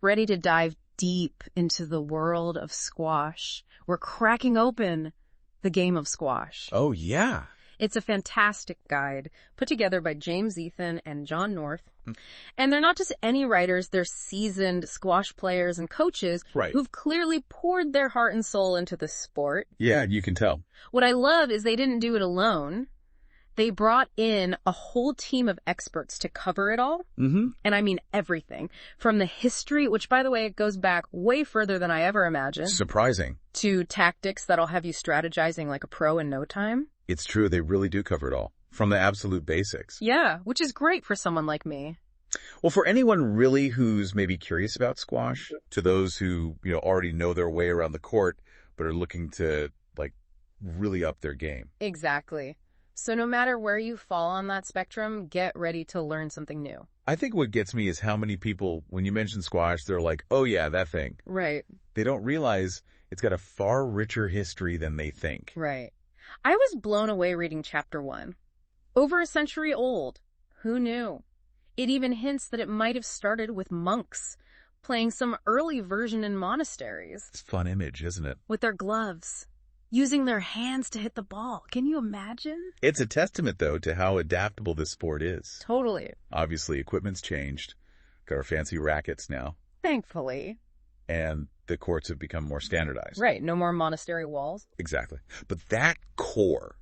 ready to dive deep into the world of squash. We're cracking open the game of squash. Oh, yeah. It's a fantastic guide put together by James Ethan and John North. And they're not just any writers, they're seasoned squash players and coaches who've clearly poured their heart and soul into the sport. Yeah, you can tell. What I love is they didn't do it alone. They brought in a whole team of experts to cover it all. And I mean everything. From the history, which, by the way, it goes back way further than I ever imagined. Surprising. To tactics that'll have you strategizing like a pro in no time. It's true. They really do cover it all. From the absolute basics. Yeah, which is great for someone like me. Well, for anyone really who's maybe curious about squash, to those who, already know their way around the court, but are looking to, really up their game. Exactly. So no matter where you fall on that spectrum, get ready to learn something new. I think what gets me is how many people, when you mention squash, they're like, oh yeah, that thing. Right. They don't realize it's got a far richer history than they think. Right. I was blown away reading chapter 1. Over a century old. Who knew? It even hints that it might have started with monks playing some early version in monasteries. It's a fun image, isn't it? With their gloves. Using their hands to hit the ball. Can you imagine? It's a testament, though, to how adaptable this sport is. Totally. Obviously, equipment's changed. Got our fancy rackets now. Thankfully. And the courts have become more standardized. Right. No more monastery walls. Exactly. But that core,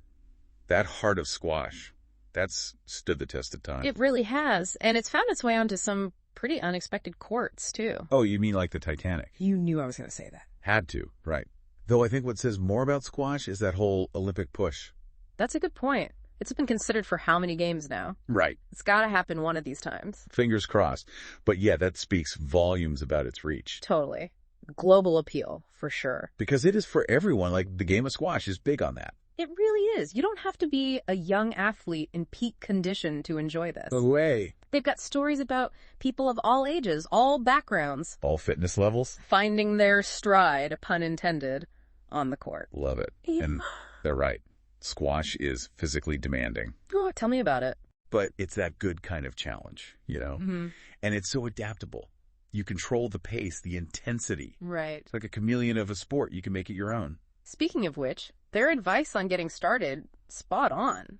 that heart of squash, that's stood the test of time. It really has. And it's found its way onto some pretty unexpected courts, too. Oh, you mean like the Titanic? You knew I was going to say that. Had to, right. Though I think what says more about squash is that whole Olympic push. That's a good point. It's been considered for how many games now? Right. It's got to happen one of these times. Fingers crossed. But yeah, that speaks volumes about its reach. Totally. Global appeal, for sure. Because it is for everyone. The game of squash is big on that. It really is. You don't have to be a young athlete in peak condition to enjoy this. No way. They've got stories about people of all ages, all backgrounds. All fitness levels. Finding their stride, pun intended, on the court. Love it. Yeah. And they're right. Squash is physically demanding. Oh, tell me about it. But it's that good kind of challenge, And it's so adaptable. You control the pace, the intensity. Right. It's like a chameleon of a sport. You can make it your own. Speaking of which, their advice on getting started, spot on.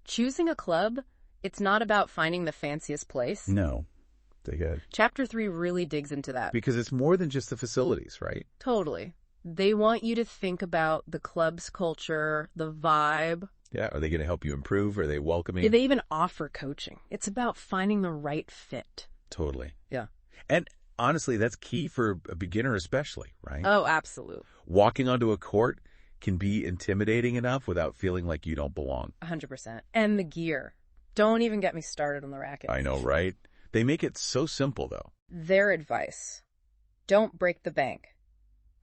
Choosing a club, it's not about finding the fanciest place. No. They good. Chapter 3 really digs into that. Because it's more than just the facilities, right? Totally. They want you to think about the club's culture, the vibe. Yeah, are they going to help you improve? Are they welcoming? They even offer coaching. It's about finding the right fit. Totally. Yeah. And honestly, that's key for a beginner especially, right? Oh, absolutely. Walking onto a court can be intimidating enough without feeling like you don't belong. 100%. And the gear. Don't even get me started on the racket. I know, right? They make it so simple, though. Their advice. Don't break the bank.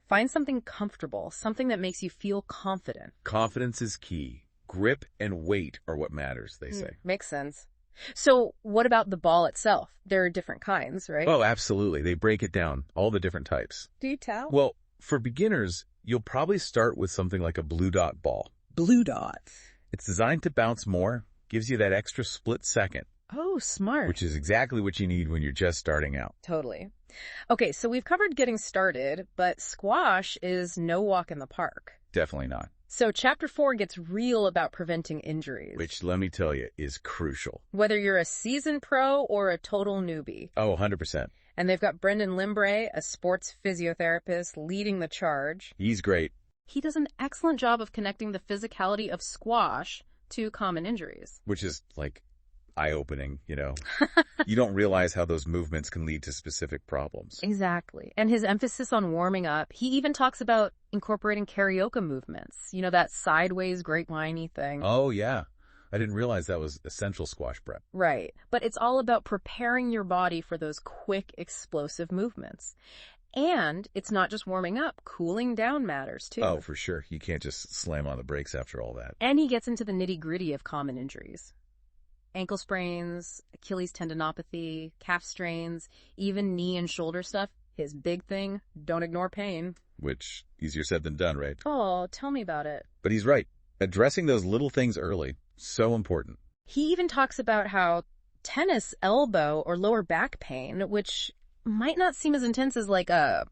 Find something comfortable, something that makes you feel confident. Confidence is key. Grip and weight are what matters, they say. Makes sense. So what about the ball itself? There are different kinds, right? Oh, absolutely. They break it down, all the different types. Do you tell? Well, for beginners, you'll probably start with something like a blue dot ball. Blue dot. It's designed to bounce more, gives you that extra split second. Oh, smart. Which is exactly what you need when you're just starting out. Totally. Okay, so we've covered getting started, but squash is no walk in the park. Definitely not. So chapter 4 gets real about preventing injuries. Which, let me tell you, is crucial. Whether you're a seasoned pro or a total newbie. Oh, 100%. And they've got Brendan Limbrey, a sports physiotherapist, leading the charge. He's great. He does an excellent job of connecting the physicality of squash to common injuries. Which is, eye-opening, You don't realize how those movements can lead to specific problems. Exactly. And his emphasis on warming up, he even talks about incorporating karaoke movements. That sideways grapevine-y thing. Oh, yeah. I didn't realize that was essential squash prep. Right. But it's all about preparing your body for those quick, explosive movements. And it's not just warming up. Cooling down matters, too. Oh, for sure. You can't just slam on the brakes after all that. And he gets into the nitty-gritty of common injuries. Ankle sprains, Achilles tendinopathy, calf strains, even knee and shoulder stuff. His big thing, don't ignore pain. Which, easier said than done, right? Oh, tell me about it. But he's right. Addressing those little things early, so important. He even talks about how tennis elbow or lower back pain, which might not seem as intense as like a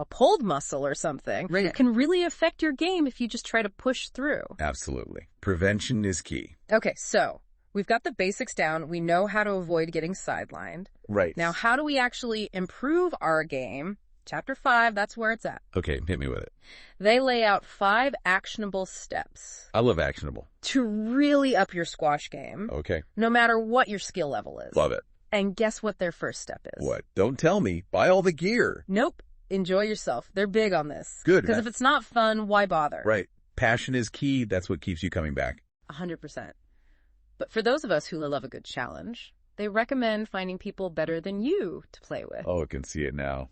pulled muscle or something. Right. It can really affect your game if you just try to push through. Absolutely. Prevention is key. Okay, so we've got the basics down. We know how to avoid getting sidelined. Right. Now, how do we actually improve our game? Chapter 5, that's where it's at. Okay, hit me with it. They lay out 5 actionable steps I love actionable. to really up your squash game, Okay. no matter what your skill level is. Love it. And guess what their first step is? What? Don't tell me. Buy all the gear. Nope. Enjoy yourself. They're big on this. Good. Because if it's not fun, why bother? Right. Passion is key. That's what keeps you coming back. 100%. But for those of us who love a good challenge, they recommend finding people better than you to play with. Oh, I can see it now.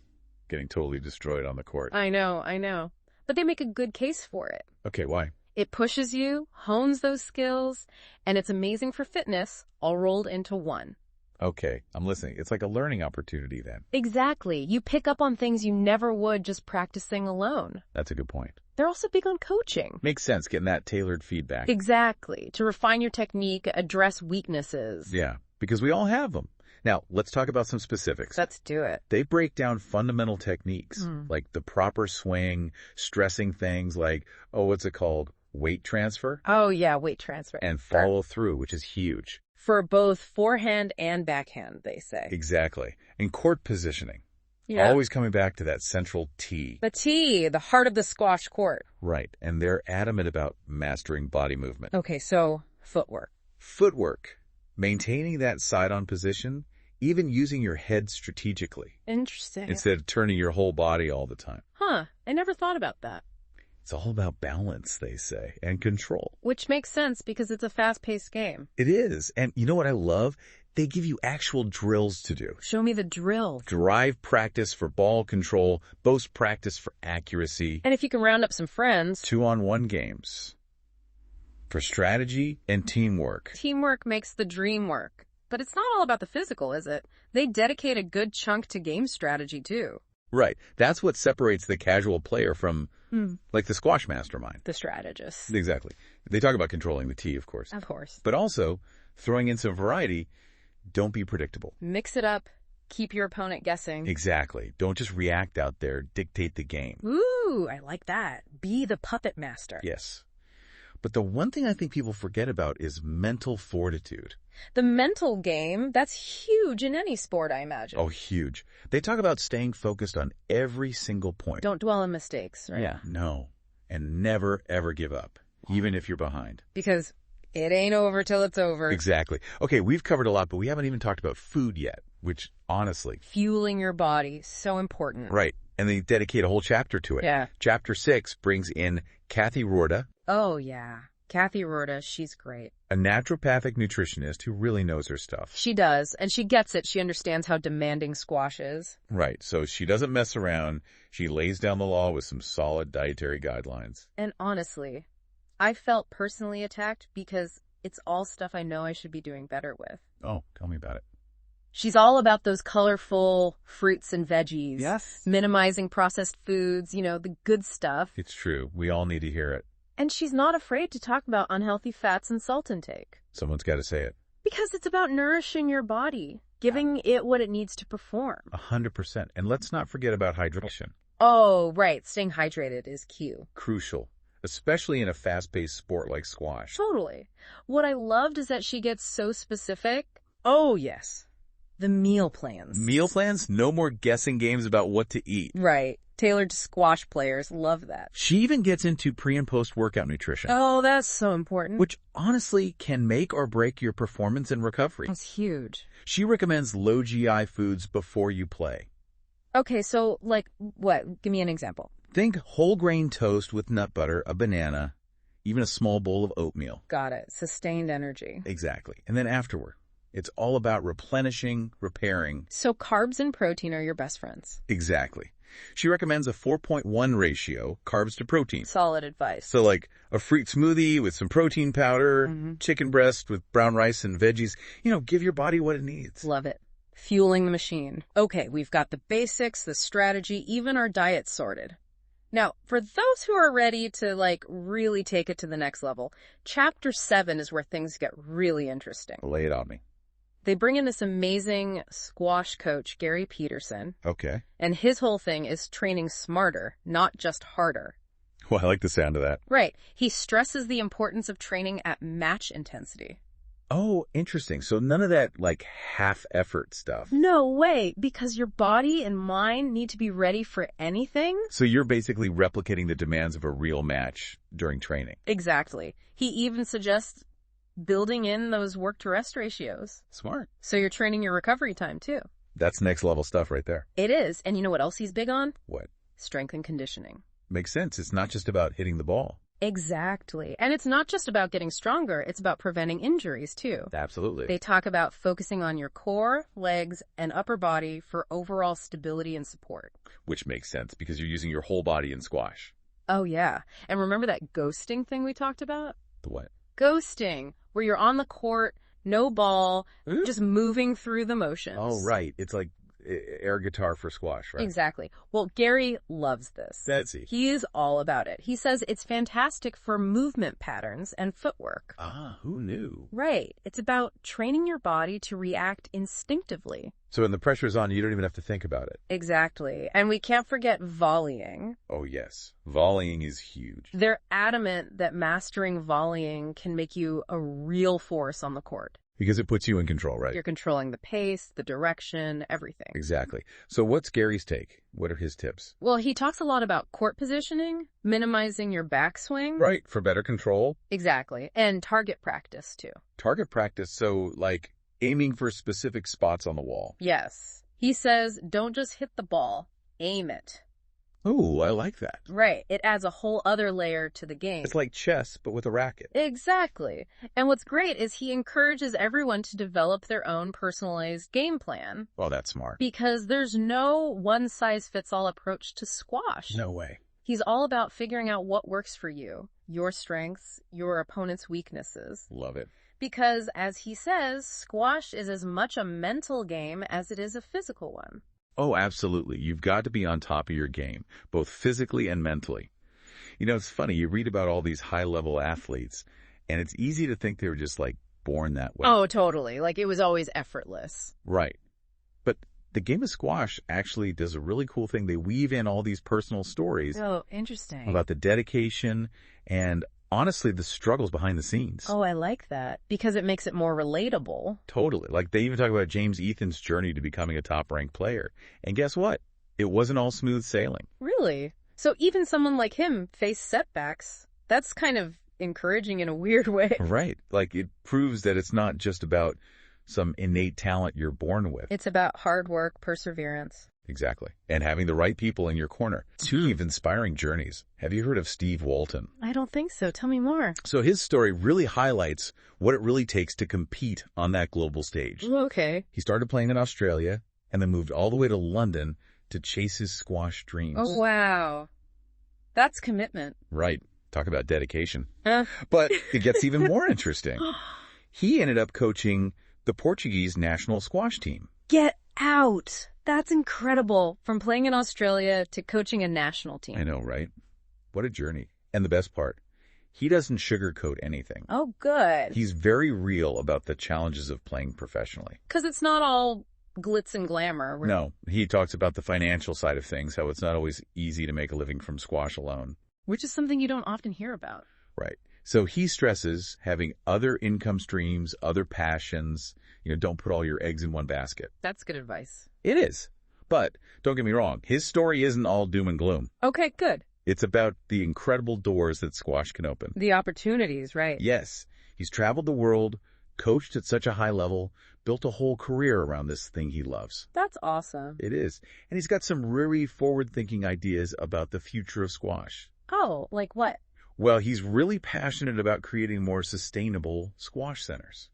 Getting totally destroyed on the court. I know. But they make a good case for it. Okay, why? It pushes you, hones those skills, and it's amazing for fitness, all rolled into one. Okay, I'm listening. It's like a learning opportunity then. Exactly. You pick up on things you never would just practicing alone. That's a good point. They're also big on coaching. Makes sense, getting that tailored feedback. Exactly. To refine your technique, address weaknesses. Yeah, because we all have them. Now, let's talk about some specifics. Let's do it. They break down fundamental techniques, like the proper swing, stressing things like, what's it called? Weight transfer? Oh, yeah, weight transfer. And follow through, which is huge. For both forehand and backhand, they say. Exactly. And court positioning. Yeah. Always coming back to that central tee. The tee, the heart of the squash court. Right. And they're adamant about mastering body movement. Okay, so footwork. Footwork. Maintaining that side-on position, even using your head strategically. Interesting. Instead of turning your whole body all the time. Huh. I never thought about that. It's all about balance, they say, and control. Which makes sense because it's a fast-paced game. It is. And you know what I love? They give you actual drills to do. Show me the drill. Drive practice for ball control, boast practice for accuracy. And if you can round up some friends. 2-on-1 games. For strategy and teamwork. Teamwork makes the dream work. But it's not all about the physical, is it? They dedicate a good chunk to game strategy, too. Right. That's what separates the casual player from, like, the squash mastermind. The strategist. Exactly. They talk about controlling the tee, of course. Of course. But also, throwing in some variety, don't be predictable. Mix it up. Keep your opponent guessing. Exactly. Don't just react out there. Dictate the game. Ooh, I like that. Be the puppet master. Yes. But the one thing I think people forget about is mental fortitude. The mental game, that's huge in any sport, I imagine. Oh, huge. They talk about staying focused on every single point. Don't dwell on mistakes, right? Yeah. No. And never, ever give up, even if you're behind. Because it ain't over till it's over. Exactly. Okay, we've covered a lot, but we haven't even talked about food yet, which, honestly... Fueling your body, so important. Right. And they dedicate a whole chapter to it. Yeah. Chapter 6 brings in Kathy Roorda. Oh, yeah. Kathy Roorda, she's great. A naturopathic nutritionist who really knows her stuff. She does, and she gets it. She understands how demanding squash is. Right, so she doesn't mess around. She lays down the law with some solid dietary guidelines. And honestly, I felt personally attacked because it's all stuff I know I should be doing better with. Oh, tell me about it. She's all about those colorful fruits and veggies. Yes. Minimizing processed foods, the good stuff. It's true. We all need to hear it. And she's not afraid to talk about unhealthy fats and salt intake. Someone's got to say it. Because it's about nourishing your body, giving it what it needs to perform. 100%. And let's not forget about hydration. Oh, right. Staying hydrated is key. Crucial, especially in a fast-paced sport like squash. Totally. What I loved is that she gets so specific. Oh, yes. The meal plans. Meal plans? No more guessing games about what to eat. Right. Tailored to squash players. Love that. She even gets into pre- and post-workout nutrition. Oh, that's so important. Which honestly can make or break your performance and recovery. That's huge. She recommends low GI foods before you play. Okay, so like what? Give me an example. Think whole grain toast with nut butter, a banana, even a small bowl of oatmeal. Got it. Sustained energy. Exactly. And then afterward, it's all about replenishing, repairing. So carbs and protein are your best friends. Exactly. She recommends a 4.1 ratio, carbs to protein. Solid advice. So like a fruit smoothie with some protein powder, chicken breast with brown rice and veggies. Give your body what it needs. Love it. Fueling the machine. Okay, we've got the basics, the strategy, even our diet sorted. Now, for those who are ready to really take it to the next level, chapter 7 is where things get really interesting. Lay it on me. They bring in this amazing squash coach, Garry Pedersen. Okay. And his whole thing is training smarter, not just harder. Well, I like the sound of that. Right. He stresses the importance of training at match intensity. Oh, interesting. So none of that, like, half-effort stuff. No way, because your body and mind need to be ready for anything. So you're basically replicating the demands of a real match during training. Exactly. He even suggests building in those work-to-rest ratios. Smart. So you're training your recovery time, too. That's next-level stuff right there. It is. And you know what else he's big on? What? Strength and conditioning. Makes sense. It's not just about hitting the ball. Exactly. And it's not just about getting stronger, it's about preventing injuries, too. Absolutely. They talk about focusing on your core, legs, and upper body for overall stability and support. Which makes sense because you're using your whole body in squash. Oh, yeah. And remember that ghosting thing we talked about? The what? Ghosting, where you're on the court, no ball, just moving through the motions. Oh, right. It's like air guitar for squash, right? Exactly. Well, Garry loves this. That's he. He is all about it. He says it's fantastic for movement patterns and footwork. Ah, who knew? Right. It's about training your body to react instinctively. So when the pressure's on, you don't even have to think about it. Exactly. And we can't forget volleying. Oh, yes. Volleying is huge. They're adamant that mastering volleying can make you a real force on the court. Because it puts you in control, right? You're controlling the pace, the direction, everything. Exactly. So what's Garry's take? What are his tips? Well, he talks a lot about court positioning, minimizing your backswing. Right, for better control. Exactly. And target practice, too. Target practice, so like aiming for specific spots on the wall. Yes. He says, don't just hit the ball, aim it. Oh, I like that. Right. It adds a whole other layer to the game. It's like chess, but with a racket. Exactly. And what's great is he encourages everyone to develop their own personalized game plan. Well, that's smart. Because there's no one-size-fits-all approach to squash. No way. He's all about figuring out what works for you, your strengths, your opponent's weaknesses. Love it. Because, as he says, squash is as much a mental game as it is a physical one. Oh, absolutely. You've got to be on top of your game, both physically and mentally. You know, it's funny. You read about all these high-level athletes, and it's easy to think they were just, like, born that way. Oh, totally. Like, it was always effortless. Right. But the game of squash actually does a really cool thing. They weave in all these personal stories. Oh, interesting. About the dedication and, honestly, the struggles behind the scenes. Oh, I like that. Because it makes it more relatable. Totally. Like, they even talk about James Ethan's journey to becoming a top-ranked player. And guess what? It wasn't all smooth sailing. Really? So even someone like him faced setbacks. That's kind of encouraging in a weird way. Right. Like, it proves that it's not just about some innate talent you're born with. It's about hard work, perseverance. Exactly. And having the right people in your corner. Speaking of inspiring journeys, have you heard of Steve Walton? I don't think so. Tell me more. So his story really highlights what it really takes to compete on that global stage. Okay. He started playing in Australia and then moved all the way to London to chase his squash dreams. Oh, wow. That's commitment. Right. Talk about dedication. But it gets even more interesting. He ended up coaching the Portuguese national squash team. Get out. That's incredible. From playing in Australia to coaching a national team. I know, right? What a journey. And the best part, he doesn't sugarcoat anything. Oh, good. He's very real about the challenges of playing professionally. Because it's not all glitz and glamour. No, he talks about the financial side of things, how it's not always easy to make a living from squash alone. Which is something you don't often hear about. Right. So he stresses having other income streams, other passions. You know, don't put all your eggs in one basket. That's good advice. It is. But don't get me wrong, his story isn't all doom and gloom. Okay, good. It's about the incredible doors that squash can open. The opportunities, right? Yes. He's traveled the world, coached at such a high level, built a whole career around this thing he loves. That's awesome. It is. And he's got some really forward-thinking ideas about the future of squash. Oh, like what? Well, he's really passionate about creating more sustainable squash centers.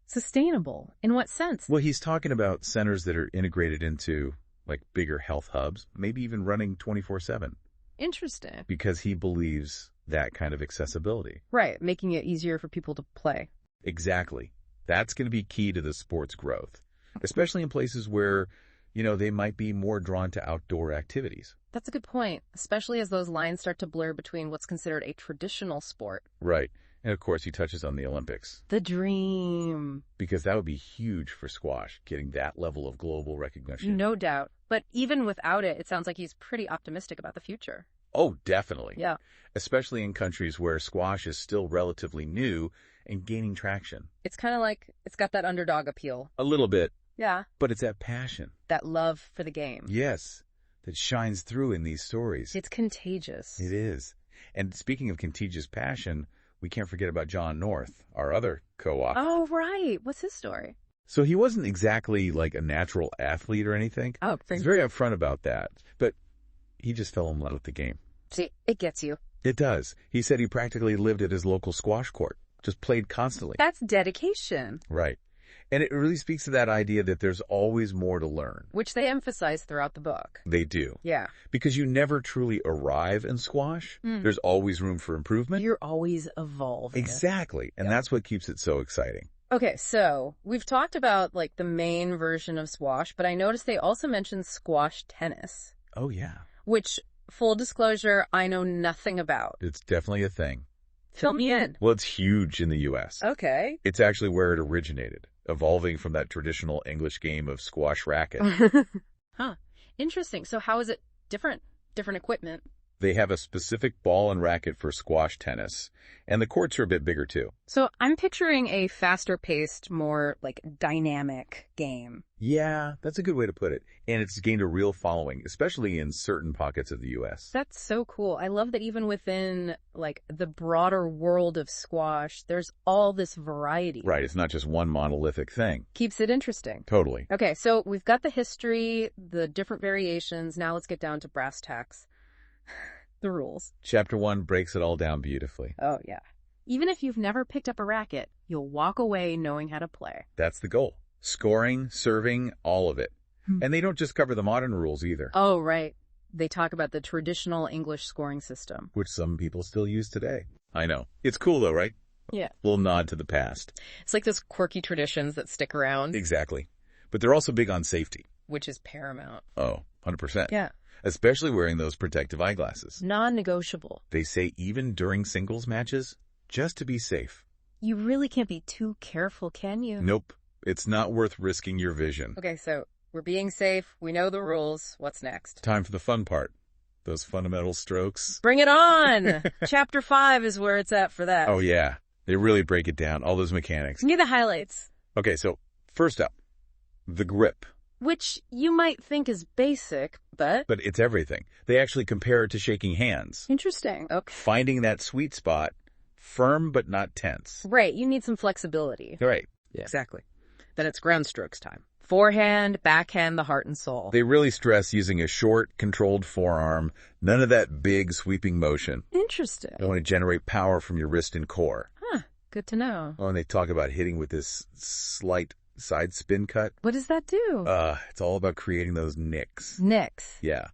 Sustainable? In what sense? Well, he's talking about centers that are integrated into, like, bigger health hubs, maybe even running 24/7. Interesting. Because he believes that kind of accessibility. Right, making it easier for people to play. Exactly. That's going to be key to the sport's growth, especially in places where, you know, they might be more drawn to outdoor activities. That's a good point, especially as those lines start to blur between what's considered a traditional sport. Right. And, of course, he touches on the Olympics. The dream. Because that would be huge for squash, getting that level of global recognition. No doubt. But even without it, it sounds like he's pretty optimistic about the future. Oh, definitely. Yeah. Especially in countries where squash is still relatively new and gaining traction. It's kind of like it's got that underdog appeal. A little bit. Yeah. But it's that passion. That love for the game. Yes. That shines through in these stories. It's contagious. It is. And speaking of contagious passion, we can't forget about John North, our other co-author. Oh, right. What's his story? So he wasn't exactly like a natural athlete or anything. Oh, he's very upfront about that. But he just fell in love with the game. See, it gets you. It does. He said he practically lived at his local squash court, just played constantly. That's dedication. Right. And it really speaks to that idea that there's always more to learn. Which they emphasize throughout the book. They do. Yeah. Because you never truly arrive in squash. There's always room for improvement. You're always evolving. Exactly. And that's what keeps it so exciting. Okay, so we've talked about like the main version of squash, but I noticed they also mentioned squash tennis. Oh, yeah. Which, full disclosure, I know nothing about. It's definitely a thing. Fill me in. Well, it's huge in the U.S. Okay. It's actually where it originated, evolving from that traditional English game of squash racket. Huh. Interesting. So how is it different? Different equipment? They have a specific ball and racket for squash tennis, and the courts are a bit bigger too. So I'm picturing a faster-paced, more like dynamic game. Yeah, that's a good way to put it. And it's gained a real following, especially in certain pockets of the U.S. That's so cool. I love that even within like the broader world of squash, there's all this variety. Right, it's not just one monolithic thing. Keeps it interesting. Totally. Okay, so we've got the history, the different variations. Now let's get down to brass tacks. The rules. Chapter 1 breaks it all down beautifully. Oh, yeah. Even if you've never picked up a racket, you'll walk away knowing how to play. That's the goal. Scoring, serving, all of it. And they don't just cover the modern rules either. Oh, right. They talk about the traditional English scoring system. Which some people still use today. I know. It's cool though, right? Yeah. Little nod to the past. It's like those quirky traditions that stick around. Exactly. But they're also big on safety. Which is paramount. Oh, 100%. Yeah. Especially wearing those protective eyeglasses. Non-negotiable. They say even during singles matches, just to be safe. You really can't be too careful, can you? Nope. It's not worth risking your vision. Okay, so we're being safe. We know the rules. What's next? Time for the fun part. Those fundamental strokes. Bring it on! Chapter 5 is where it's at for that. Oh, yeah. They really break it down, all those mechanics. Give me the highlights. Okay, so first up, the grip. Which you might think is basic, but... But it's everything. They actually compare it to shaking hands. Interesting. Okay. Finding that sweet spot, firm but not tense. Right, you need some flexibility. Right. Yeah. Exactly. Then it's ground strokes time. Forehand, backhand, the heart and soul. They really stress using a short, controlled forearm, none of that big, sweeping motion. Interesting. They want to generate power from your wrist and core. Huh, good to know. Oh, and they talk about hitting with this slight side spin cut. What does that do? It's all about creating those nicks. Nicks? Yeah.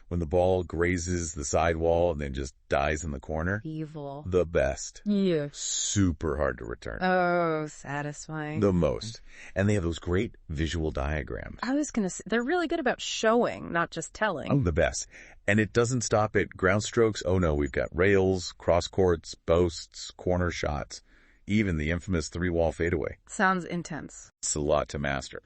When the ball grazes the sidewall and then just dies in the corner. Evil. The best. Yeah. Super hard to return. Oh, satisfying. The most. And they have those great visual diagrams. I was going to say, they're really good about showing, not just telling. Oh, the best. And it doesn't stop at ground strokes. Oh, no, we've got rails, cross courts, boasts, corner shots, even the infamous three-wall fadeaway. Sounds intense. It's a lot to master.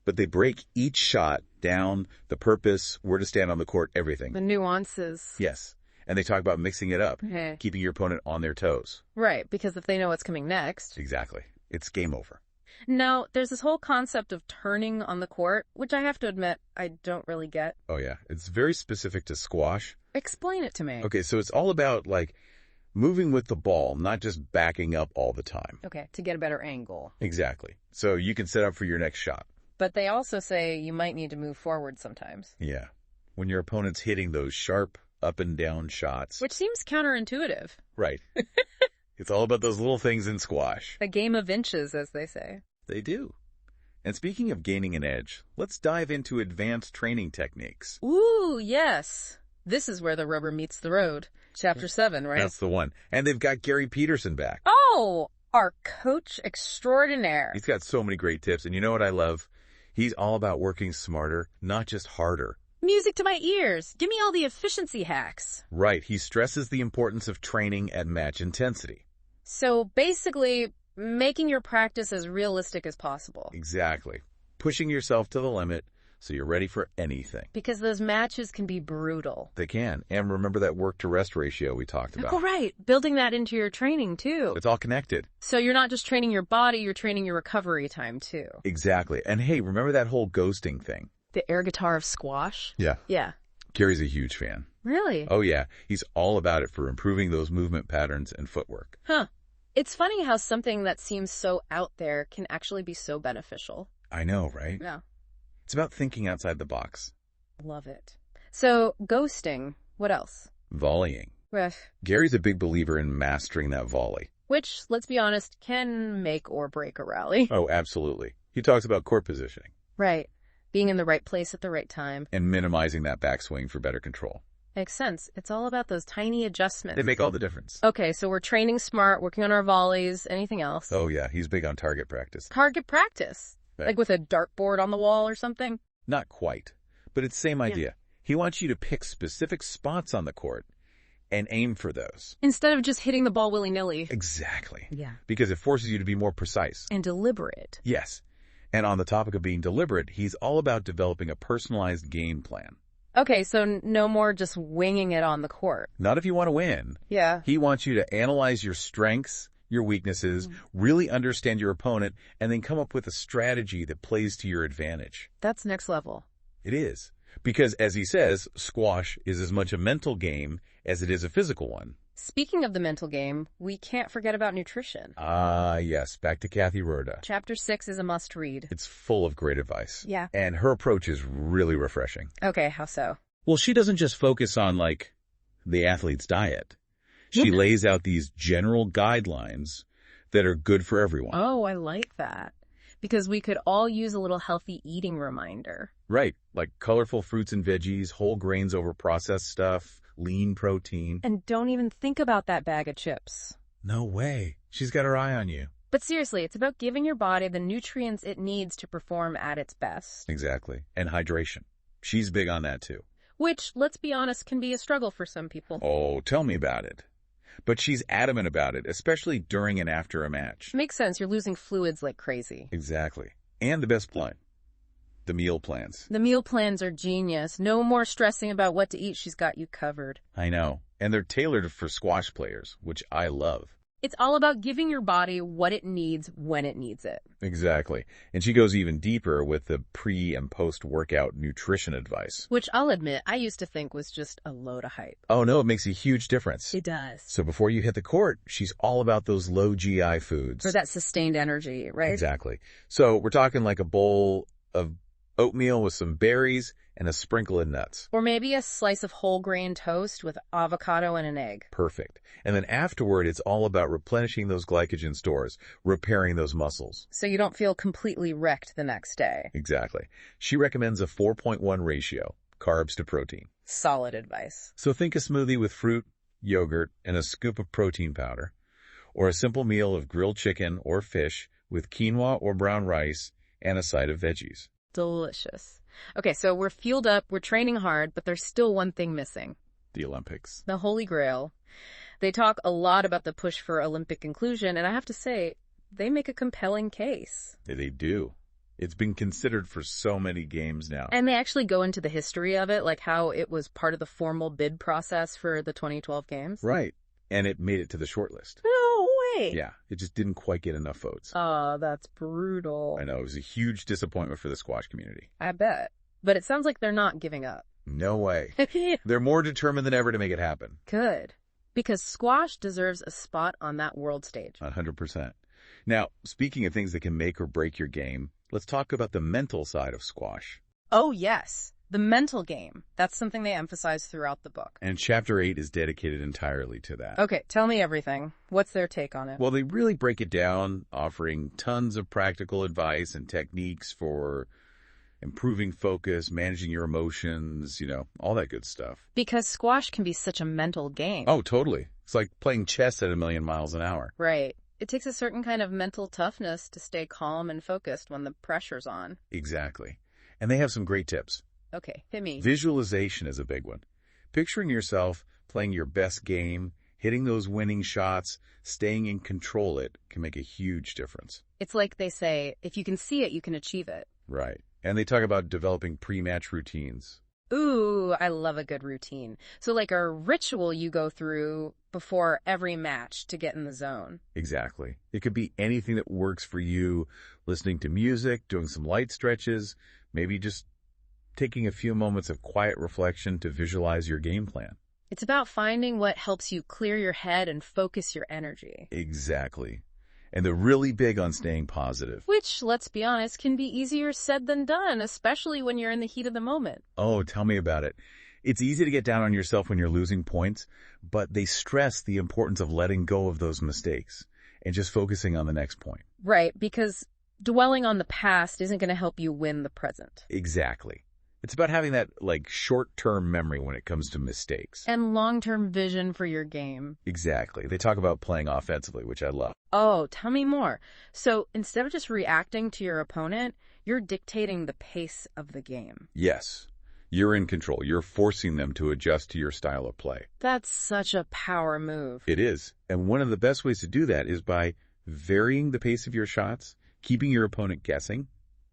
But they break each shot down, the purpose, where to stand on the court, everything. The nuances. Yes. And they talk about mixing it up, Okay. keeping your opponent on their toes. Right, because if they know what's coming next. Exactly. It's game over. Now, there's this whole concept of turning on the court, which I have to admit I don't really get. Oh, yeah. It's very specific to squash. Explain it to me. Okay, so it's all about, like, moving with the ball, not just backing up all the time. Okay, to get a better angle. Exactly. So you can set up for your next shot. But they also say you might need to move forward sometimes. Yeah. When your opponent's hitting those sharp up and down shots. Which seems counterintuitive. Right. It's all about those little things in squash. A game of inches, as they say. They do. And speaking of gaining an edge, let's dive into advanced training techniques. Ooh, yes. This is where the rubber meets the road. Chapter 7, right? That's the one. And they've got Garry Pedersen back. Oh, our coach extraordinaire. He's got so many great tips. And you know what I love? He's all about working smarter, not just harder. Music to my ears. Give me all the efficiency hacks. Right. He stresses the importance of training at match intensity. So basically, making your practice as realistic as possible. Exactly. Pushing yourself to the limit so you're ready for anything. Because those matches can be brutal. They can. And remember that work-to-rest ratio we talked about. Oh, right. Building that into your training, too. It's all connected. So you're not just training your body, you're training your recovery time, too. Exactly. And hey, remember that whole ghosting thing? The air guitar of squash? Yeah. Yeah. Garry's a huge fan. Really? Oh, yeah. He's all about it for improving those movement patterns and footwork. Huh. It's funny how something that seems so out there can actually be so beneficial. I know, right? Yeah. It's about thinking outside the box. Love it. So, ghosting. What else? Volleying. Ugh. Garry's a big believer in mastering that volley. Which, let's be honest, can make or break a rally. Oh, absolutely. He talks about court positioning. Right. Being in the right place at the right time. And minimizing that backswing for better control. Makes sense. It's all about those tiny adjustments. They make all the difference. Okay, so we're training smart, working on our volleys. Anything else? Oh, yeah. He's big on target practice. Target practice? Right. Like with a dartboard on the wall or something? Not quite. But it's the same idea. He wants you to pick specific spots on the court and aim for those. Instead of just hitting the ball willy-nilly. Exactly. Yeah. Because it forces you to be more precise. And deliberate. Yes. And on the topic of being deliberate, he's all about developing a personalized game plan. Okay, so no more just winging it on the court. Not if you want to win. Yeah. He wants you to analyze your strengths, your weaknesses, really understand your opponent, and then come up with a strategy that plays to your advantage. That's next level. It is. Because, as he says, squash is as much a mental game as it is a physical one. Speaking of the mental game, we can't forget about nutrition. Ah, yes. Back to Kathy Roorda. Chapter 6 is a must-read. It's full of great advice. Yeah. And her approach is really refreshing. Okay, how so? Well, she doesn't just focus on, the athlete's diet. She lays out these general guidelines that are good for everyone. Oh, I like that. Because we could all use a little healthy eating reminder. Right. Like colorful fruits and veggies, whole grains over processed stuff, lean protein. And don't even think about that bag of chips. No way. She's got her eye on you. But seriously, it's about giving your body the nutrients it needs to perform at its best. Exactly. And hydration. She's big on that too. Which, let's be honest, can be a struggle for some people. Oh, tell me about it. But she's adamant about it, especially during and after a match. Makes sense. You're losing fluids like crazy. Exactly. And the best plan. The meal plans. The meal plans are genius. No more stressing about what to eat. She's got you covered. I know. And they're tailored for squash players, which I love. It's all about giving your body what it needs when it needs it. Exactly. And she goes even deeper with the pre- and post-workout nutrition advice. Which I'll admit, I used to think was just a load of hype. Oh, no, it makes a huge difference. It does. So before you hit the court, she's all about those low GI foods. For that sustained energy, right? Exactly. So we're talking like a bowl of oatmeal with some berries and a sprinkle of nuts. Or maybe a slice of whole grain toast with avocado and an egg. Perfect. And then afterward, it's all about replenishing those glycogen stores, repairing those muscles. So you don't feel completely wrecked the next day. Exactly. She recommends a 4.1 ratio, carbs to protein. Solid advice. So think a smoothie with fruit, yogurt, and a scoop of protein powder, or a simple meal of grilled chicken or fish with quinoa or brown rice and a side of veggies. Delicious. Okay, so we're fueled up, we're training hard, but there's still one thing missing. The Olympics. The Holy Grail. They talk a lot about the push for Olympic inclusion, and I have to say, they make a compelling case. They do. It's been considered for so many games now. And they actually go into the history of it, like how it was part of the formal bid process for the 2012 games. Right. And it made it to the shortlist. No way. Yeah, it just didn't quite get enough votes. Oh, that's brutal. I know, it was a huge disappointment for the squash community. I bet. But it sounds like they're not giving up. No way. They're more determined than ever to make it happen. Good. Because squash deserves a spot on that world stage. 100%. Now, speaking of things that can make or break your game, let's talk about the mental side of squash. Oh, yes. The mental game. That's something they emphasize throughout the book. And Chapter 8 is dedicated entirely to that. Okay, tell me everything. What's their take on it? Well, they really break it down, offering tons of practical advice and techniques for improving focus, managing your emotions, all that good stuff. Because squash can be such a mental game. Oh, totally. It's like playing chess at 1,000,000 miles an hour. Right. It takes a certain kind of mental toughness to stay calm and focused when the pressure's on. Exactly. And they have some great tips. Okay, hit me. Visualization is a big one. Picturing yourself playing your best game, Hitting those winning shots, staying in control, it can make a huge difference. It's like they say, if you can see it, you can achieve it. Right. And they talk about developing pre-match routines. Ooh, I love a good routine. So like a ritual you go through before every match to get in the zone. Exactly. It could be anything that works for you, listening to music, doing some light stretches, maybe just taking a few moments of quiet reflection to visualize your game plan. It's about finding what helps you clear your head and focus your energy. Exactly. And they're really big on staying positive. Which, let's be honest, can be easier said than done, especially when you're in the heat of the moment. Oh, tell me about it. It's easy to get down on yourself when you're losing points, but they stress the importance of letting go of those mistakes and just focusing on the next point. Right, because dwelling on the past isn't going to help you win the present. Exactly. It's about having that, short-term memory when it comes to mistakes. And long-term vision for your game. Exactly. They talk about playing offensively, which I love. Oh, tell me more. So instead of just reacting to your opponent, you're dictating the pace of the game. Yes. You're in control. You're forcing them to adjust to your style of play. That's such a power move. It is. And one of the best ways to do that is by varying the pace of your shots, keeping your opponent guessing.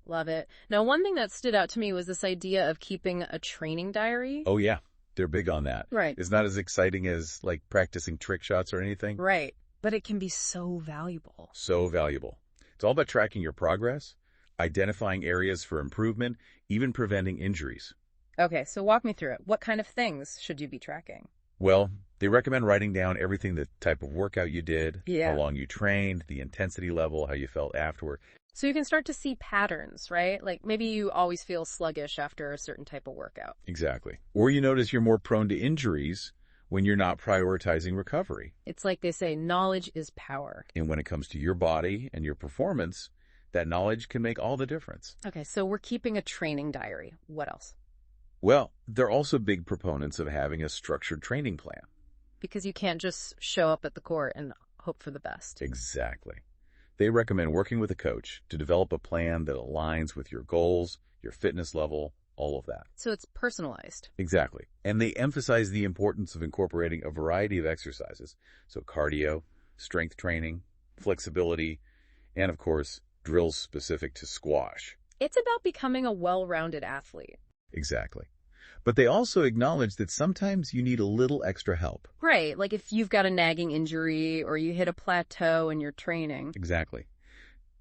Love it. Now, one thing that stood out to me was this idea of keeping a training diary. Oh, yeah. They're big on that. Right. It's not as exciting as, practicing trick shots or anything. Right. But it can be so valuable. So valuable. It's all about tracking your progress, identifying areas for improvement, even preventing injuries. Okay, so walk me through it. What kind of things should you be tracking? Well, they recommend writing down everything, the type of workout you did, Yeah. how long you trained, the intensity level, how you felt afterward. So you can start to see patterns, right? Like maybe you always feel sluggish after a certain type of workout. Exactly. Or you notice you're more prone to injuries when you're not prioritizing recovery. It's like they say, knowledge is power. And when it comes to your body and your performance, that knowledge can make all the difference. Okay, so we're keeping a training diary. What else? Well, they're also big proponents of having a structured training plan. Because you can't just show up at the court and hope for the best. Exactly. They recommend working with a coach to develop a plan that aligns with your goals, your fitness level, all of that. So it's personalized. Exactly. And they emphasize the importance of incorporating a variety of exercises. So cardio, strength training, flexibility, and of course, drills specific to squash. It's about becoming a well-rounded athlete. Exactly. But they also acknowledge that sometimes you need a little extra help. Right, like if you've got a nagging injury or you hit a plateau in your training. Exactly.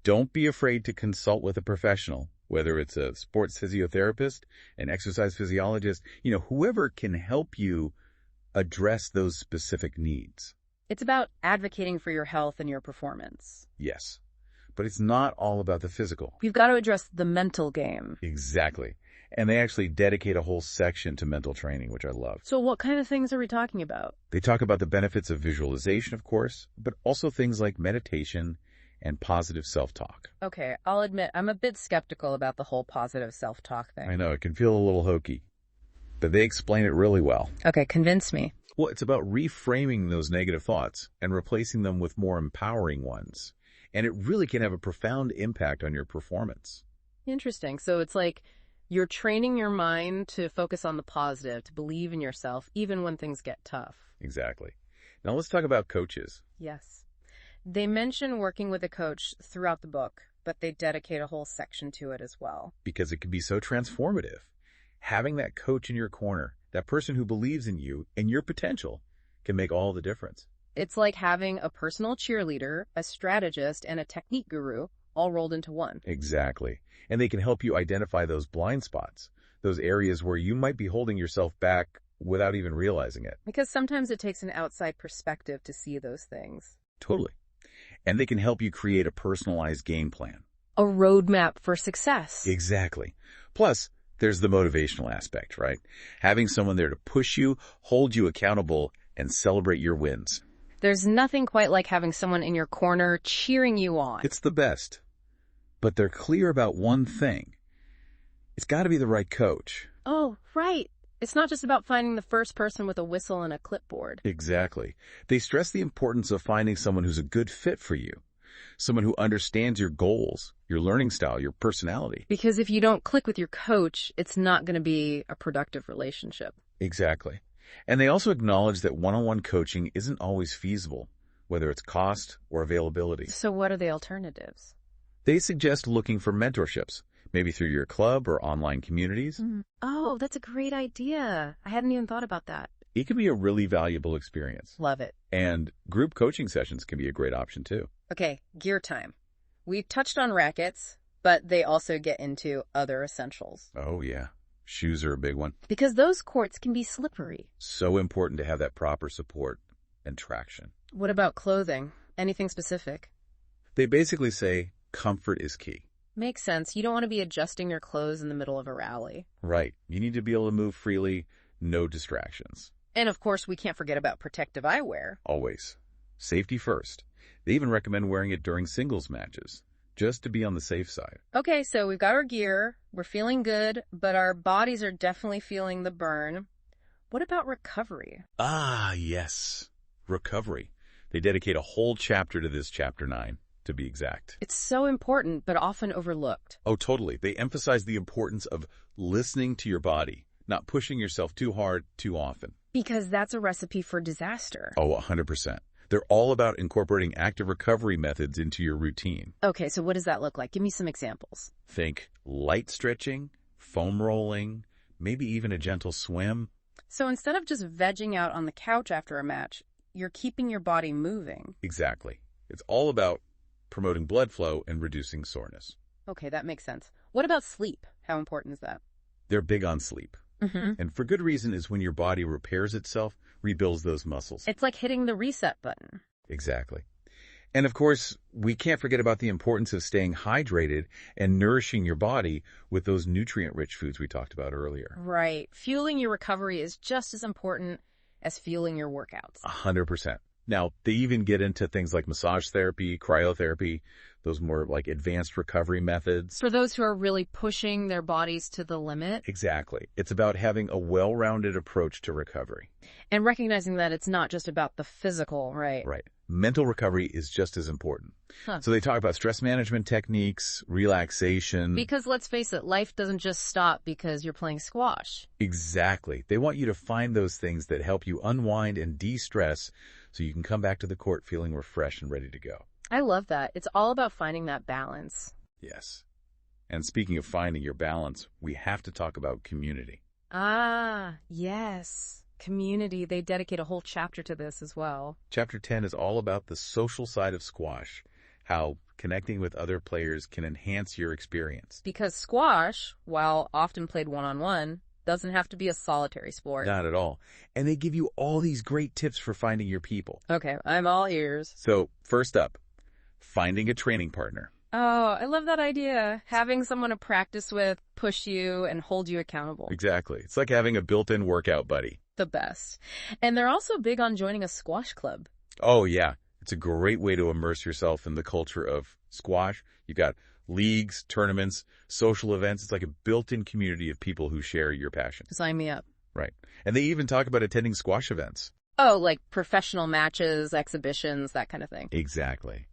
Don't be afraid to consult with a professional, whether it's a sports physiotherapist, an exercise physiologist, whoever can help you address those specific needs. It's about advocating for your health and your performance. Yes. But it's not all about the physical. We've got to address the mental game. Exactly. And they actually dedicate a whole section to mental training, which I love. So what kind of things are we talking about? They talk about the benefits of visualization, of course, but also things like meditation and positive self-talk. Okay, I'll admit I'm a bit skeptical about the whole positive self-talk thing. I know, it can feel a little hokey, but they explain it really well. Okay, convince me. Well, it's about reframing those negative thoughts and replacing them with more empowering ones. And it really can have a profound impact on your performance. Interesting. So it's like you're training your mind to focus on the positive, to believe in yourself, even when things get tough. Exactly. Now let's talk about coaches. Yes. They mention working with a coach throughout the book, but they dedicate a whole section to it as well. Because it can be so transformative. Having that coach in your corner, that person who believes in you and your potential, can make all the difference. It's like having a personal cheerleader, a strategist, and a technique guru all rolled into one. Exactly. And they can help you identify those blind spots, those areas where you might be holding yourself back without even realizing it. Because sometimes it takes an outside perspective to see those things. Totally. And they can help you create a personalized game plan. A roadmap for success. Exactly. Plus, there's the motivational aspect, right? Having someone there to push you, hold you accountable, and celebrate your wins. There's nothing quite like having someone in your corner cheering you on. It's the best. But they're clear about one thing. It's got to be the right coach. Oh, right. It's not just about finding the first person with a whistle and a clipboard. Exactly. They stress the importance of finding someone who's a good fit for you. Someone who understands your goals, your learning style, your personality. Because if you don't click with your coach, it's not going to be a productive relationship. Exactly. And they also acknowledge that one-on-one coaching isn't always feasible, whether it's cost or availability. So what are the alternatives? They suggest looking for mentorships, maybe through your club or online communities. Oh, that's a great idea. I hadn't even thought about that. It can be a really valuable experience. Love it. And group coaching sessions can be a great option too. Okay, gear time. We've touched on rackets, but they also get into other essentials. Oh, yeah. Shoes are a big one. Because those courts can be slippery. So important to have that proper support and traction. What about clothing? Anything specific? They basically say comfort is key. Makes sense. You don't want to be adjusting your clothes in the middle of a rally. Right. You need to be able to move freely, no distractions. And of course, we can't forget about protective eyewear. Always. Safety first. They even recommend wearing it during singles matches, just to be on the safe side. Okay, so we've got our gear, we're feeling good, but our bodies are definitely feeling the burn. What about recovery? Ah, yes. Recovery. They dedicate a whole chapter to this, chapter 9, to be exact. It's so important, but often overlooked. Oh, totally. They emphasize the importance of listening to your body, not pushing yourself too hard, too often. Because that's a recipe for disaster. Oh, 100%. They're all about incorporating active recovery methods into your routine. Okay, so what does that look like? Give me some examples. Think light stretching, foam rolling, maybe even a gentle swim. So instead of just vegging out on the couch after a match, you're keeping your body moving. Exactly. It's all about promoting blood flow and reducing soreness. Okay, that makes sense. What about sleep? How important is that? They're big on sleep. And for good reason is when your body repairs itself, rebuilds those muscles. It's like hitting the reset button. Exactly. And of course, we can't forget about the importance of staying hydrated and nourishing your body with those nutrient-rich foods we talked about earlier. Right. Fueling your recovery is just as important as fueling your workouts. 100%. Now, they even get into things like massage therapy, cryotherapy, those more like advanced recovery methods. For those who are really pushing their bodies to the limit. Exactly. It's about having a well-rounded approach to recovery. And recognizing that it's not just about the physical, right? Right. Mental recovery is just as important. So they talk about stress management techniques, relaxation. Because let's face it, life doesn't just stop because you're playing squash. Exactly. They want you to find those things that help you unwind and de-stress so you can come back to the court feeling refreshed and ready to go. I love that. It's all about finding that balance. Yes. And speaking of finding your balance, we have to talk about community. Ah, yes. Community. They dedicate a whole chapter to this as well. Chapter 10 is all about the social side of squash, how connecting with other players can enhance your experience. Because squash, while often played one-on-one, doesn't have to be a solitary sport. Not at all. And they give you all these great tips for finding your people. Okay, I'm all ears. So, first up, finding a training partner. Oh, I love that idea. Having someone to practice with, push you, and hold you accountable. Exactly. It's like having a built-in workout buddy. The best. And they're also big on joining a squash club. Oh, yeah. It's a great way to immerse yourself in the culture of squash. You got leagues, tournaments, social events. It's like a built-in community of people who share your passion. Sign me up. Right. And they even talk about attending squash events. Oh, like professional matches, exhibitions, that kind of thing. Exactly.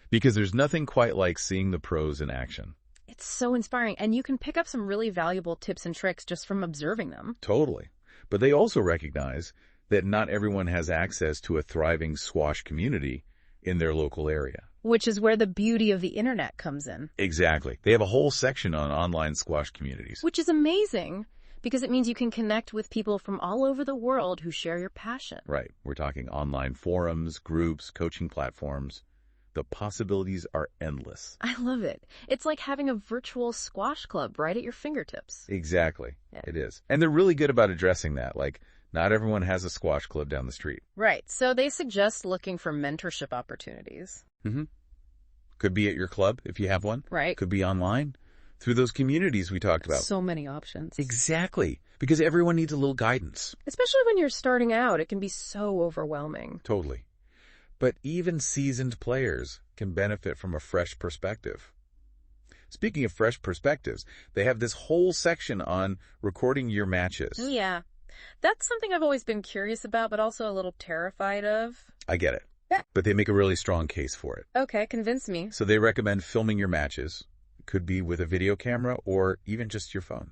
Because there's nothing quite like seeing the pros in action. It's so inspiring, and you can pick up some really valuable tips and tricks just from observing them. Totally. But they also recognize that not everyone has access to a thriving squash community in their local area. Which is where the beauty of the internet comes in. Exactly. They have a whole section on online squash communities. Which is amazing, because it means you can connect with people from all over the world who share your passion. Right. We're talking online forums, groups, coaching platforms. The possibilities are endless. I love it. It's like having a virtual squash club right at your fingertips. Exactly. Yeah. It is. And they're really good about addressing that. Like, not everyone has a squash club down the street. Right. So they suggest looking for mentorship opportunities. Could be at your club if you have one. Right. Could be online through those communities we talked about. So many options. Exactly. Because everyone needs a little guidance. Especially when you're starting out, it can be so overwhelming. Totally. But even seasoned players can benefit from a fresh perspective. Speaking of fresh perspectives, they have this whole section on recording your matches. Oh, yeah. That's something I've always been curious about, but also a little terrified of. I get it. Yeah. But they make a really strong case for it. Okay, convince me. So they recommend filming your matches. It could be with a video camera or even just your phone.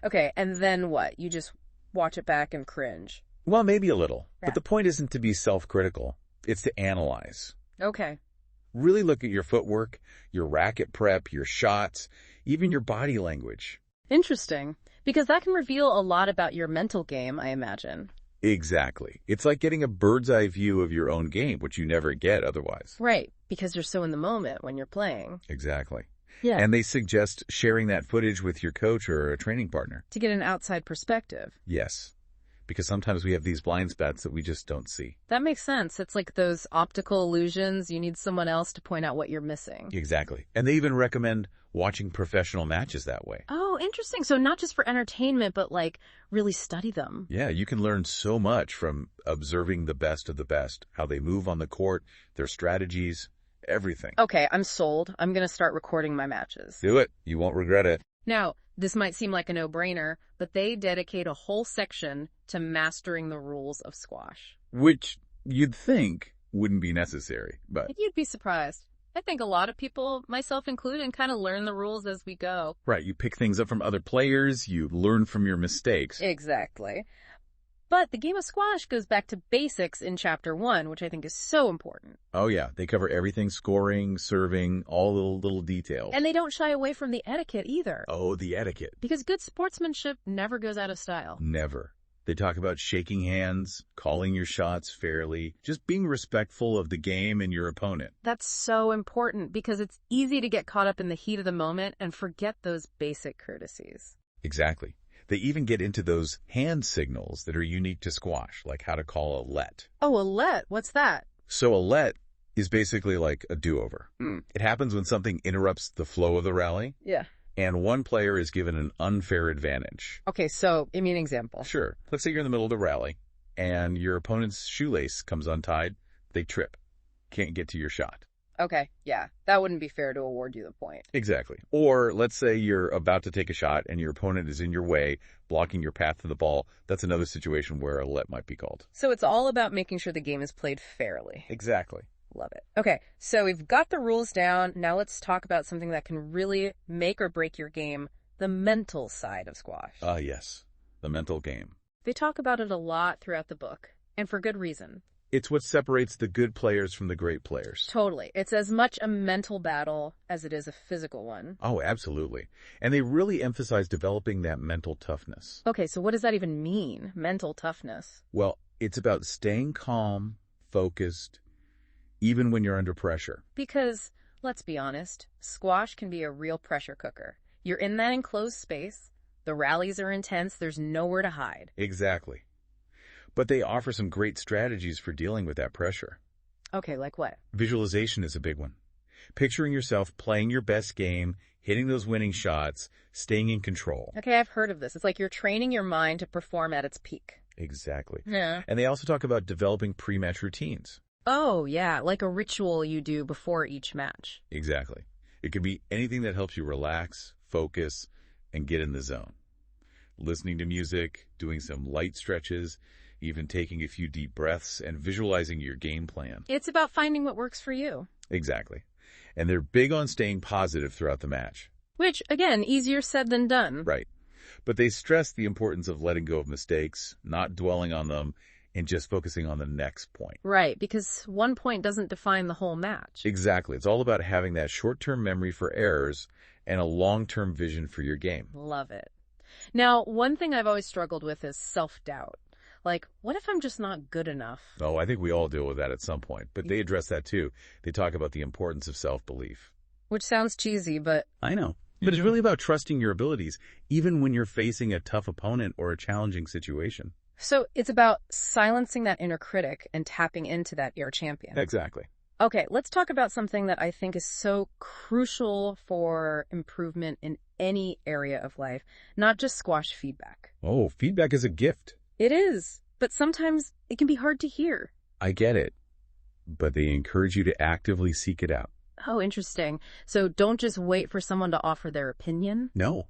Okay, and then what? You just watch it back and cringe. Well, maybe a little. Yeah. But the point isn't to be self-critical. It's to analyze. Okay. Really look at your footwork, your racket prep, your shots, even your body language. Interesting. Because that can reveal a lot about your mental game, I imagine. Exactly. It's like getting a bird's eye view of your own game, which you never get otherwise. Right. Because you're so in the moment when you're playing. Exactly. Yeah. And they suggest sharing that footage with your coach or a training partner. To get an outside perspective. Yes. Because sometimes we have these blind spots that we just don't see. That makes sense. It's like those optical illusions. You need someone else to point out what you're missing. Exactly. And they even recommend watching professional matches that way. Oh, interesting. So not just for entertainment, but like really study them. Yeah, you can learn so much from observing the best of the best, how they move on the court, their strategies, everything. Okay, I'm sold. I'm going to start recording my matches. Do it. You won't regret it. Now, this might seem like a no-brainer, but they dedicate a whole section to mastering the rules of squash. Which you'd think wouldn't be necessary, but... You'd be surprised. I think a lot of people, myself included, kind of learn the rules as we go. Right, you pick things up from other players, you learn from your mistakes. Exactly. But the game of squash goes back to basics in Chapter 1, which I think is so important. Oh yeah, they cover everything, scoring, serving, all the little details. And they don't shy away from the etiquette either. Oh, the etiquette. Because good sportsmanship never goes out of style. Never. They talk about shaking hands, calling your shots fairly, just being respectful of the game and your opponent. That's so important because it's easy to get caught up in the heat of the moment and forget those basic courtesies. Exactly. They even get into those hand signals that are unique to squash, like how to call a let. Oh, a let? What's that? So a let is basically like a do-over. It happens when something interrupts the flow of the rally. Yeah. And one player is given an unfair advantage. Okay, so give me an example. Sure. Let's say you're in the middle of the rally, and your opponent's shoelace comes untied. They trip. Can't get to your shot. Okay, yeah. That wouldn't be fair to award you the point. Exactly. Or let's say you're about to take a shot, and your opponent is in your way, blocking your path to the ball. That's another situation where a let might be called. So it's all about making sure the game is played fairly. Exactly. Love it. Okay, so we've got the rules down. Now let's talk about something that can really make or break your game, the mental side of squash. Yes. The mental game. They talk about it a lot throughout the book, and for good reason. It's what separates the good players from the great players. Totally. It's as much a mental battle as it is a physical one. Oh, absolutely. And they really emphasize developing that mental toughness. Okay, so what does that even mean, mental toughness? Well, it's about staying calm, focused, even when you're under pressure. Because, let's be honest, squash can be a real pressure cooker. You're in that enclosed space, the rallies are intense, there's nowhere to hide. Exactly. But they offer some great strategies for dealing with that pressure. Okay, like what? Visualization is a big one. Picturing yourself playing your best game, hitting those winning shots, staying in control. Okay, I've heard of this. It's like you're training your mind to perform at its peak. Exactly. Yeah. And they also talk about developing pre-match routines. Oh, yeah, like a ritual you do before each match. Exactly. It could be anything that helps you relax, focus, and get in the zone. Listening to music, doing some light stretches, even taking a few deep breaths, and visualizing your game plan. It's about finding what works for you. Exactly. And they're big on staying positive throughout the match. Which, again, easier said than done. Right. But they stress the importance of letting go of mistakes, not dwelling on them, and just focusing on the next point. Right, because one point doesn't define the whole match. Exactly. It's all about having that short-term memory for errors and a long-term vision for your game. Love it. Now, one thing I've always struggled with is self-doubt. Like, what if I'm just not good enough? Oh, I think we all deal with that at some point, but they address that too. They talk about the importance of self-belief. Which sounds cheesy, but... I know. But it's really about trusting your abilities, even when you're facing a tough opponent or a challenging situation. So it's about silencing that inner critic and tapping into that inner champion. Exactly. Okay, let's talk about something that I think is so crucial for improvement in any area of life, not just squash feedback. Oh, feedback is a gift. It is, but sometimes it can be hard to hear. I get it, but they encourage you to actively seek it out. Oh, interesting. So don't just wait for someone to offer their opinion? No,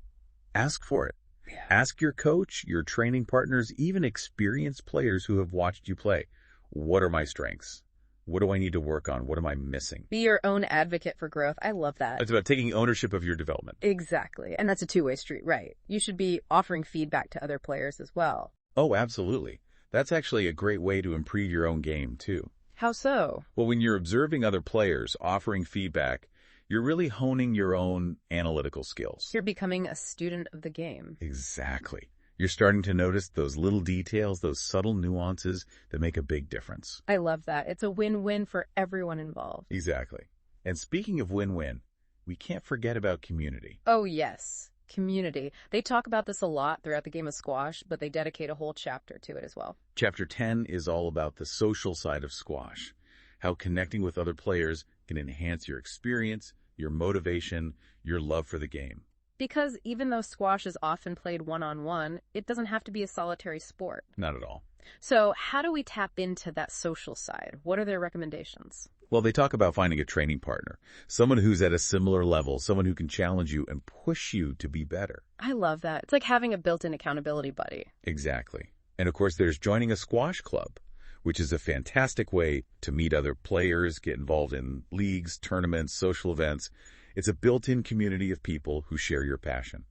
ask for it. Yeah. Ask your coach, your training partners, even experienced players who have watched you play. What are my strengths? What do I need to work on? What am I missing? Be your own advocate for growth. I love that. It's about taking ownership of your development. Exactly. And that's a two-way street, right? You should be offering feedback to other players as well. Oh, absolutely. That's actually a great way to improve your own game, too. How so? Well, when you're observing other players, offering feedback, you're really honing your own analytical skills. You're becoming a student of the game. Exactly. You're starting to notice those little details, those subtle nuances that make a big difference. I love that. It's a win-win for everyone involved. Exactly. And speaking of win-win, we can't forget about community. Oh, yes. Community. They talk about this a lot throughout the game of squash, but they dedicate a whole chapter to it as well. Chapter 10 is all about the social side of squash, how connecting with other players can enhance your experience, your motivation, your love for the game. Because even though squash is often played one-on-one, it doesn't have to be a solitary sport. Not at all. So how do we tap into that social side? What are their recommendations? Well, they talk about finding a training partner, someone who's at a similar level, someone who can challenge you and push you to be better. I love that. It's like having a built-in accountability buddy. Exactly. And of course, there's joining a squash club, which is a fantastic way to meet other players, get involved in leagues, tournaments, social events. It's a built-in community of people who share your passion.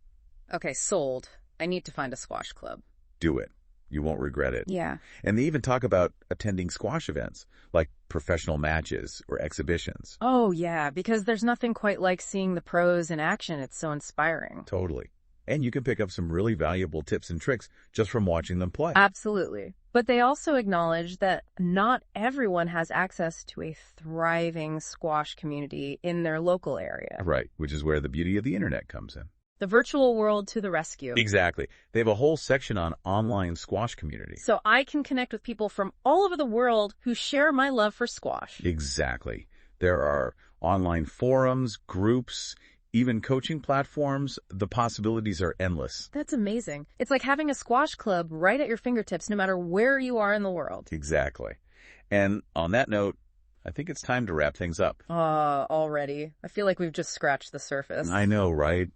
Okay, sold. I need to find a squash club. Do it. You won't regret it. Yeah. And they even talk about attending squash events, like professional matches or exhibitions. Oh, yeah, because there's nothing quite like seeing the pros in action. It's so inspiring. Totally. And you can pick up some really valuable tips and tricks just from watching them play. Absolutely. But they also acknowledge that not everyone has access to a thriving squash community in their local area. Right, which is where the beauty of the internet comes in. The virtual world to the rescue. Exactly. They have a whole section on online squash community. So I can connect with people from all over the world who share my love for squash. Exactly. There are online forums, groups, even coaching platforms. The possibilities are endless. That's amazing. It's like having a squash club right at your fingertips no matter where you are in the world. Exactly. And on that note, I think it's time to wrap things up. Already. I feel like we've just scratched the surface. I know, right?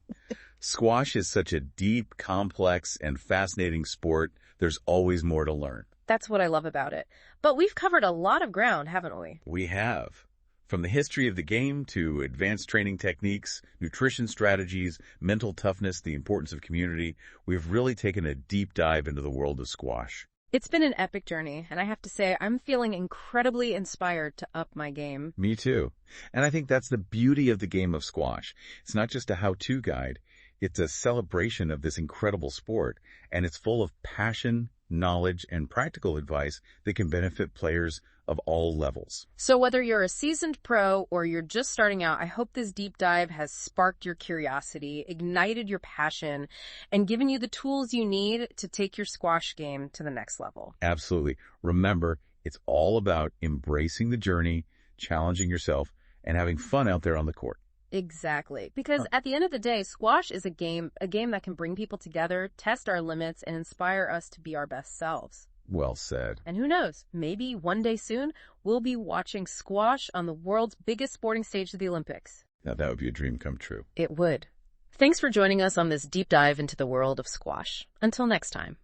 Squash is such a deep, complex, and fascinating sport. There's always more to learn. That's what I love about it. But we've covered a lot of ground, haven't we? We have. From the history of the game to advanced training techniques, nutrition strategies, mental toughness, the importance of community, we've really taken a deep dive into the world of squash. It's been an epic journey, and I have to say, I'm feeling incredibly inspired to up my game. Me too. And I think that's the beauty of the game of squash. It's not just a how-to guide. It's a celebration of this incredible sport, and it's full of passion, knowledge, and practical advice that can benefit players of all levels. So whether you're a seasoned pro or you're just starting out, I hope this deep dive has sparked your curiosity, ignited your passion, and given you the tools you need to take your squash game to the next level. Absolutely. Remember, it's all about embracing the journey, challenging yourself, and having fun out there on the court. Exactly. Because at the end of the day, squash is a game that can bring people together, test our limits, and inspire us to be our best selves. Well said. And who knows, maybe one day soon, we'll be watching squash on the world's biggest sporting stage of the Olympics. Now that would be a dream come true. It would. Thanks for joining us on this deep dive into the world of squash. Until next time.